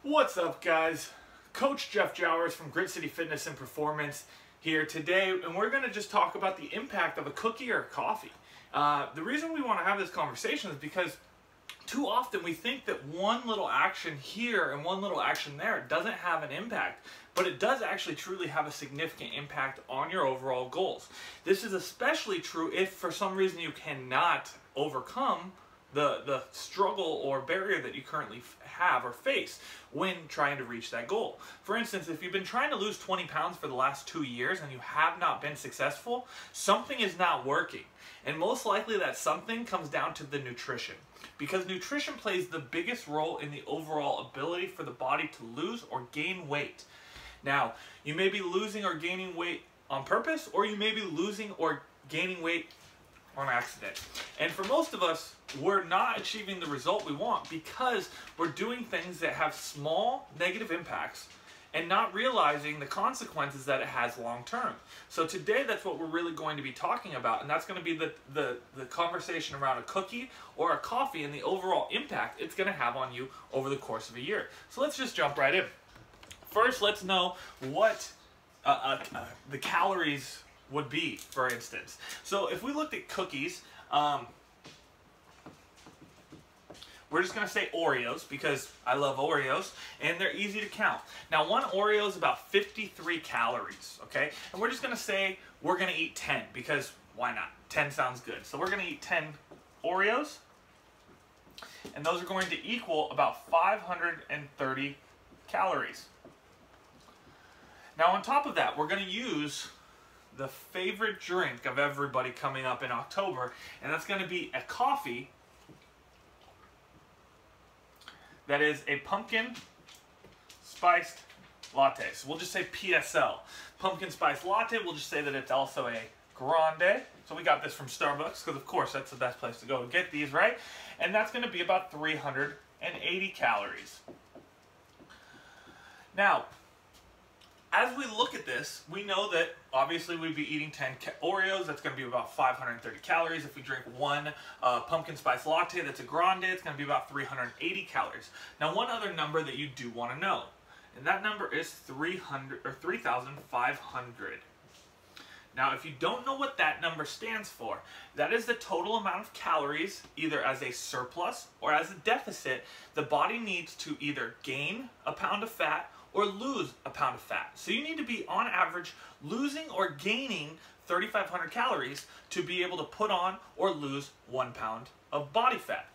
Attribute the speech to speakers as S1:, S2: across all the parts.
S1: What's up, guys? Coach Jeff Jowers from Grit City Fitness and Performance here today, and we're going to just talk about the impact of a cookie or a coffee. The reason we want to have this conversation is because too often we think that one little action here and one little action there doesn't have an impact, but it does actually truly have a significant impact on your overall goals. This is especially true if for some reason you cannot overcome the struggle or barrier that you currently have or face when trying to reach that goal. For instance, if you've been trying to lose 20 pounds for the last 2 years and you have not been successful, something is not working. And most likely that something comes down to the nutrition, because nutrition plays the biggest role in the overall ability for the body to lose or gain weight. Now, you may be losing or gaining weight on purpose, or you may be losing or gaining weight on accident. And for most of us, we're not achieving the result we want because we're doing things that have small negative impacts and not realizing the consequences that it has long term. So today, that's what we're really going to be talking about, and that's going to be the conversation around a cookie or a coffee and the overall impact it's going to have on you over the course of a year. So let's just jump right in. First, let's know what the calories would be, for instance. So if we looked at cookies, we're just going to say Oreos because I love Oreos and they're easy to count. Now, one Oreo is about 53 calories, okay? And we're just going to say we're going to eat 10 because why not? 10 sounds good. So we're going to eat 10 Oreos, and those are going to equal about 530 calories. Now, on top of that, we're going to use the favorite drink of everybody coming up in October, and that's going to be a coffee that is a pumpkin spiced latte. So we'll just say PSL. Pumpkin spice latte, we'll just say that it's also a grande. So we got this from Starbucks because of course that's the best place to go to get these, right? And that's going to be about 380 calories. Now, as we look at this, we know that obviously we'd be eating 10 Oreos. That's going to be about 530 calories. If we drink one pumpkin spice latte that's a grande, it's going to be about 380 calories. Now, one other number that you do want to know, and that number is 3,500. Now, if you don't know what that number stands for, that is the total amount of calories, either as a surplus or as a deficit, the body needs to either gain a pound of fat or lose a pound of fat. So you need to be, on average, losing or gaining 3,500 calories to be able to put on or lose 1 pound of body fat.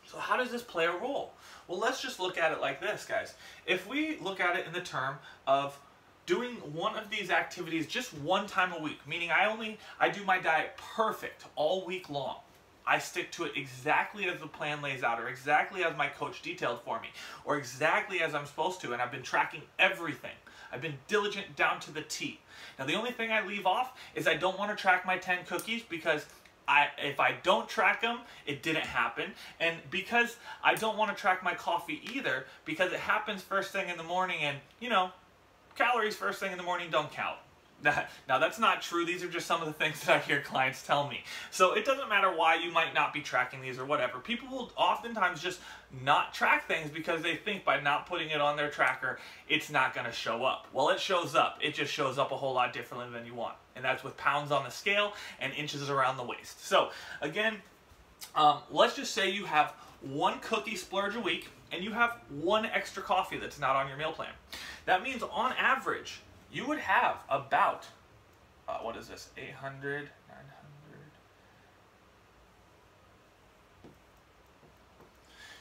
S1: So how does this play a role? Well, let's just look at it like this, guys. If we look at it in the term of doing one of these activities just one time a week, meaning I do my diet perfect all week long. I stick to it exactly as the plan lays out, or exactly as my coach detailed for me, or exactly as I'm supposed to, and I've been tracking everything. I've been diligent down to the T. Now, the only thing I leave off is I don't want to track my 10 cookies because if I don't track them, it didn't happen. And because I don't want to track my coffee either, because it happens first thing in the morning, and, you know, calories first thing in the morning don't count. Now, that's not true. These are just some of the things that I hear clients tell me. So it doesn't matter why you might not be tracking these or whatever. People will oftentimes just not track things because they think by not putting it on their tracker, it's not going to show up. Well, it shows up. It just shows up a whole lot differently than you want. And that's with pounds on the scale and inches around the waist. So again, let's just say you have one cookie splurge a week and you have one extra coffee that's not on your meal plan. That means on average, you would have about, what is this, 800, 900.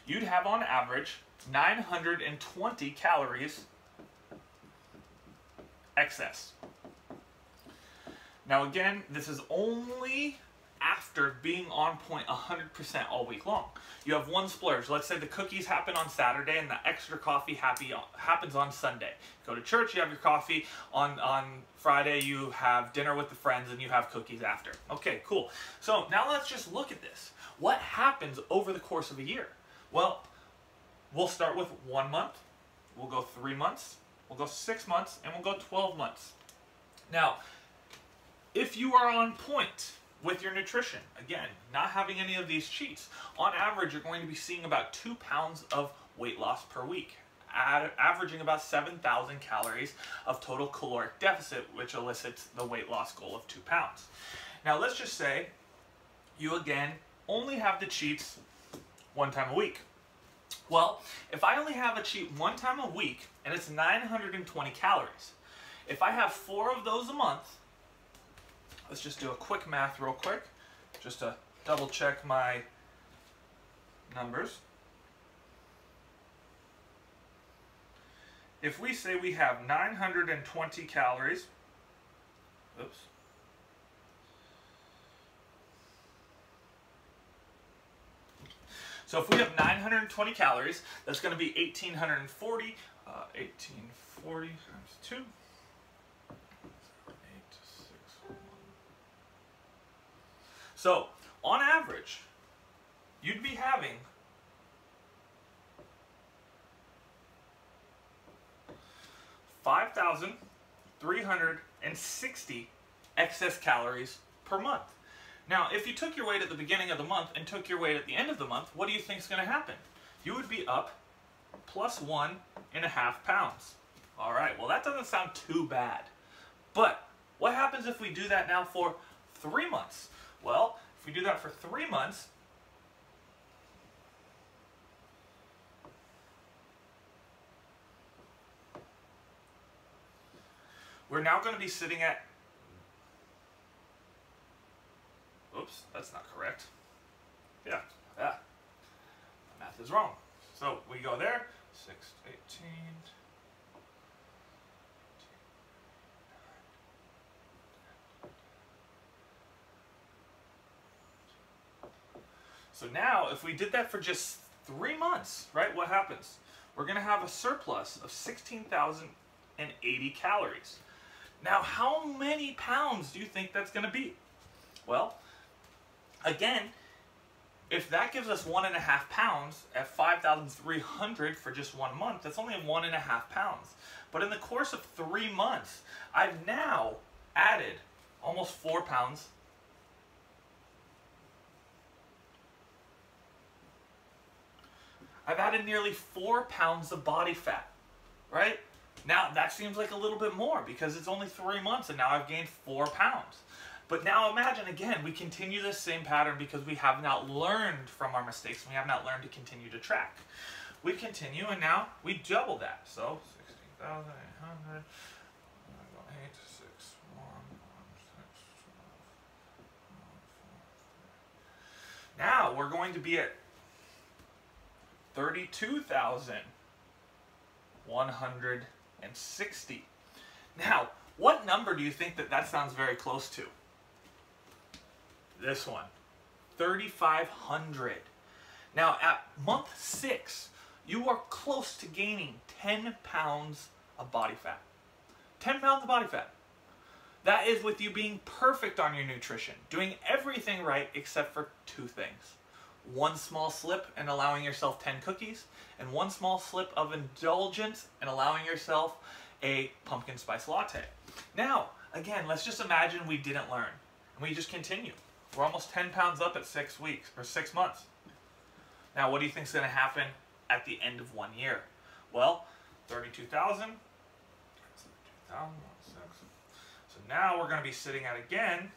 S1: You'd have on average 920 calories excess. Now again, this is only after being on point 100% all week long. You have one splurge. Let's say the cookies happen on Saturday and the extra coffee happens on Sunday. Go to church, you have your coffee. On Friday, you have dinner with the friends and you have cookies after. Okay, cool. So now let's just look at this. What happens over the course of a year? Well, we'll start with 1 month. We'll go 3 months. We'll go 6 months, and we'll go 12 months. Now, if you are on point with your nutrition, again, not having any of these cheats, on average, you're going to be seeing about 2 pounds of weight loss per week. averaging about 7,000 calories of total caloric deficit, which elicits the weight loss goal of 2 pounds. Now let's just say you again only have the cheats one time a week. Well, if I only have a cheat one time a week and it's 920 calories, if I have 4 of those a month, let's just do a quick math real quick, just to double check my numbers. If we say we have 920 calories, oops. So if we have 920 calories, that's going to be 1,840. 1,840 times 2. 8, 6, 1. So on average, you'd be having 5,360 excess calories per month. Now, if you took your weight at the beginning of the month and took your weight at the end of the month, what do you think is going to happen? You would be up plus 1.5 pounds. All right, well, that doesn't sound too bad. But what happens if we do that now for 3 months? Well, if we do that for 3 months, we're now going to be sitting at, oops, that's not correct. Yeah, math is wrong. So we go there, 6, 18. So now, if we did that for just 3 months, right, what happens? We're going to have a surplus of 16,080 calories. Now, how many pounds do you think that's going to be? Well, again, if that gives us 1.5 pounds at 5,300 for just 1 month, that's only 1.5 pounds. But in the course of 3 months, I've now added almost 4 pounds. I've added nearly 4 pounds of body fat, right? Now, that seems like a little bit more because it's only 3 months and now I've gained 4 pounds. But now imagine, again, we continue this same pattern because we have not learned from our mistakes and we have not learned to continue to track. We continue and now we double that. So 16,800, 8, 6, 1, 6, 12, 4. Now we're going to be at 32,160. Now, what number do you think that sounds very close to? This one, 3,500. Now, at month 6, you are close to gaining 10 pounds of body fat. 10 pounds of body fat. That is with you being perfect on your nutrition, doing everything right except for 2 things. 1 small slip and allowing yourself 10 cookies, and 1 small slip of indulgence and allowing yourself a pumpkin spice latte. Now, again, let's just imagine we didn't learn, and we just continue. We're almost 10 pounds up at 6 weeks, or 6 months. Now, what do you think is going to happen at the end of 1 year? Well, 32,000. So now we're going to be sitting at, again,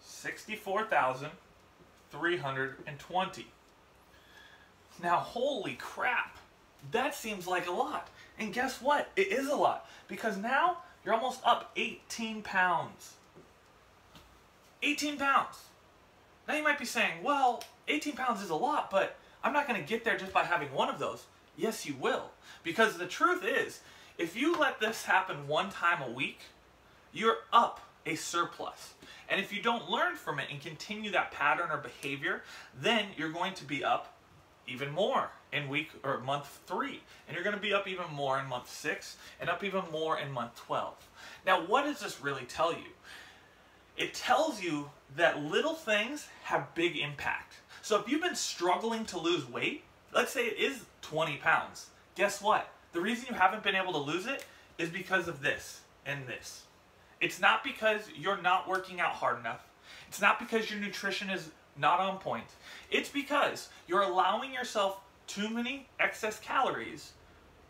S1: 64,320. Now, holy crap, that seems like a lot. And guess what? It is a lot, because now you're almost up 18 pounds. 18 pounds. Now you might be saying, well, 18 pounds is a lot, but I'm not going to get there just by having 1 of those. Yes, you will. Because the truth is, if you let this happen 1 time a week, you're up a surplus. And if you don't learn from it and continue that pattern or behavior, then you're going to be up even more in week or month 3. And you're going to be up even more in month 6 and up even more in month 12. Now, what does this really tell you? It tells you that little things have big impact. So if you've been struggling to lose weight, let's say it is 20 pounds, guess what? The reason you haven't been able to lose it is because of this and this. It's not because you're not working out hard enough. It's not because your nutrition is not on point. It's because you're allowing yourself too many excess calories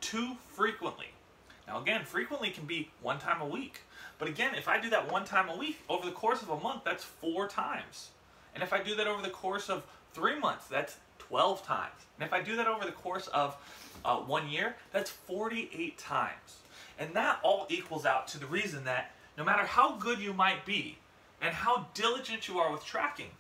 S1: too frequently. Now again, frequently can be 1 time a week. But again, if I do that 1 time a week, over the course of a month, that's 4 times. And if I do that over the course of 3 months, that's 12 times. And if I do that over the course of 1 year, that's 48 times. And that all equals out to the reason that no matter how good you might be and how diligent you are with tracking,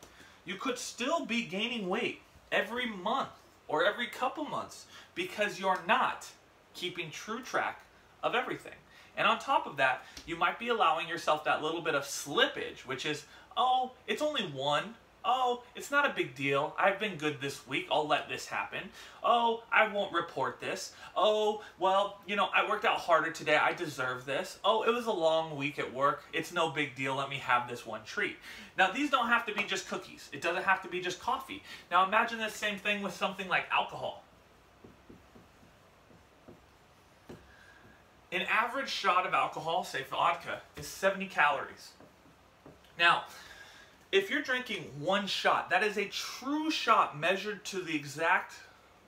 S1: you could still be gaining weight every month or every couple months because you're not keeping true track of everything. And on top of that, you might be allowing yourself that little bit of slippage, which is, oh, it's only 1. Oh, it's not a big deal. I've been good this week. I'll let this happen. Oh, I won't report this. Oh, well, you know, I worked out harder today. I deserve this. Oh, it was a long week at work. It's no big deal. Let me have this one treat. Now, these don't have to be just cookies. It doesn't have to be just coffee. Now, imagine the same thing with something like alcohol. An average shot of alcohol, say vodka, is 70 calories. Now, if you're drinking 1 shot, that is a true shot measured to the exact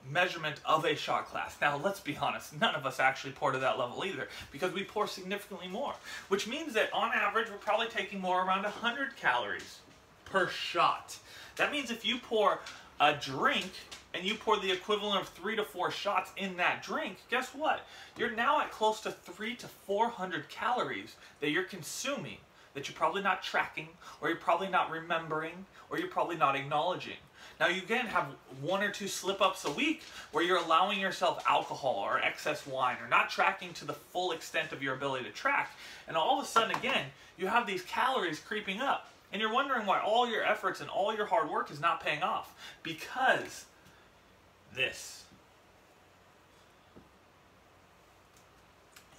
S1: measurement of a shot glass. Now, let's be honest, none of us actually pour to that level either, because we pour significantly more, which means that on average, we're probably taking more around 100 calories per shot. That means if you pour a drink and you pour the equivalent of 3 to 4 shots in that drink, guess what? You're now at close to 300 to 400 calories that you're consuming that you're probably not tracking, or you're probably not remembering, or you're probably not acknowledging. Now you again have 1 or 2 slip-ups a week where you're allowing yourself alcohol or excess wine, or not tracking to the full extent of your ability to track, and all of a sudden again, you have these calories creeping up, and you're wondering why all your efforts and all your hard work is not paying off. Because this.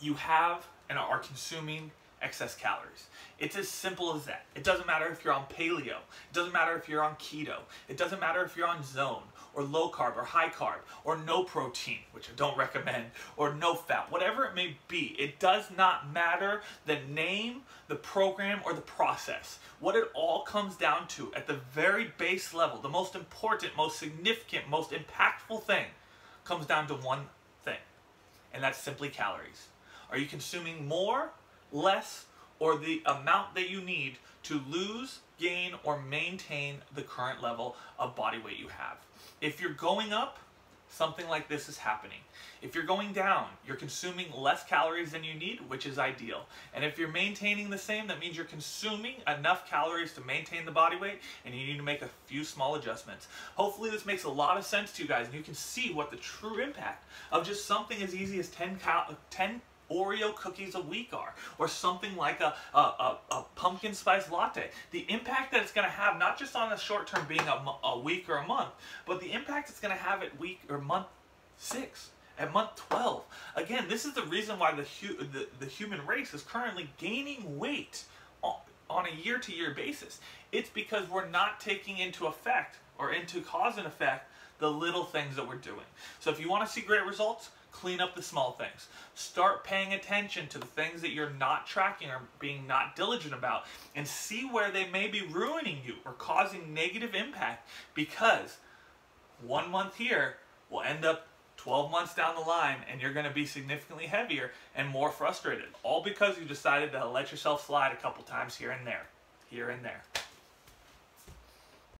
S1: You have and are consuming excess calories. It's as simple as that. It doesn't matter if you're on paleo. It doesn't matter if you're on keto. It doesn't matter if you're on zone, or low carb, or high carb, or no protein, which I don't recommend, or no fat, whatever it may be. It does not matter the name, the program, or the process. What it all comes down to at the very base level, the most important, most significant, most impactful thing comes down to one thing, and that's simply calories. Are you consuming more, less, or the amount that you need to lose, gain, or maintain the current level of body weight you have? If you're going up, something like this is happening. If you're going down, you're consuming less calories than you need, which is ideal. And if you're maintaining the same, that means you're consuming enough calories to maintain the body weight, and you need to make a few small adjustments. Hopefully this makes a lot of sense to you guys, and you can see what the true impact of just something as easy as 10 Oreo cookies a week are, or something like a pumpkin spice latte. The impact that it's going to have, not just on the short term being a week or a month, but the impact it's going to have at week or month 6, at month 12. Again, this is the reason why the human race is currently gaining weight on a year-to-year basis. It's because we're not taking into effect, or into cause and effect, the little things that we're doing. So if you want to see great results, clean up the small things. Start paying attention to the things that you're not tracking or being not diligent about, and see where they may be ruining you or causing negative impact, because 1 month here will end up 12 months down the line, and you're going to be significantly heavier and more frustrated, all because you decided to let yourself slide a couple times here and there.